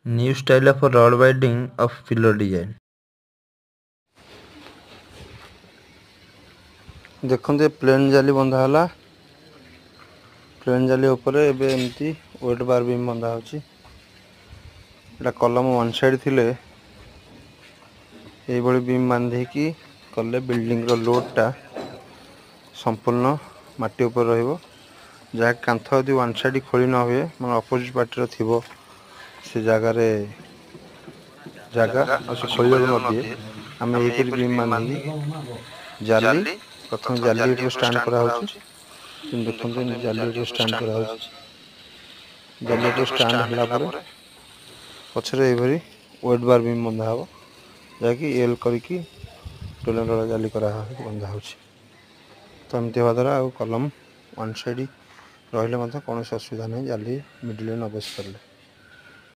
New style of rod binding of pillow design. देखते plane जाली बंधा है प्लेन जाली उपरे एबे एमती वेट बार बीम बंधा होची एटा कलम वन साइड थिले एई बड़ी बीम बांधे की कले बिल्डिंग रो लोडटा संपूर्ण माटी ऊपर रहिबो जहा कांथ यदि वन साइड खोली न हुए मन अपोजिट पार्टी रो थिबो से जगह रे जगह से खोलिया न दिए आम एपरी बीम बांधी जाली प्रथम जाली स्टांड करा देखते जाली स्टांड करा जाली स्टांड है पछरे एभरी वेट बार बीम बंधा हम जहाँकि एल करके टोला टोला जाली करा बंधा हो तो एमती हवा द्वारा कलम वन साइड रही कौन असुविधा नहीं जाली मिडिल न बस पारे।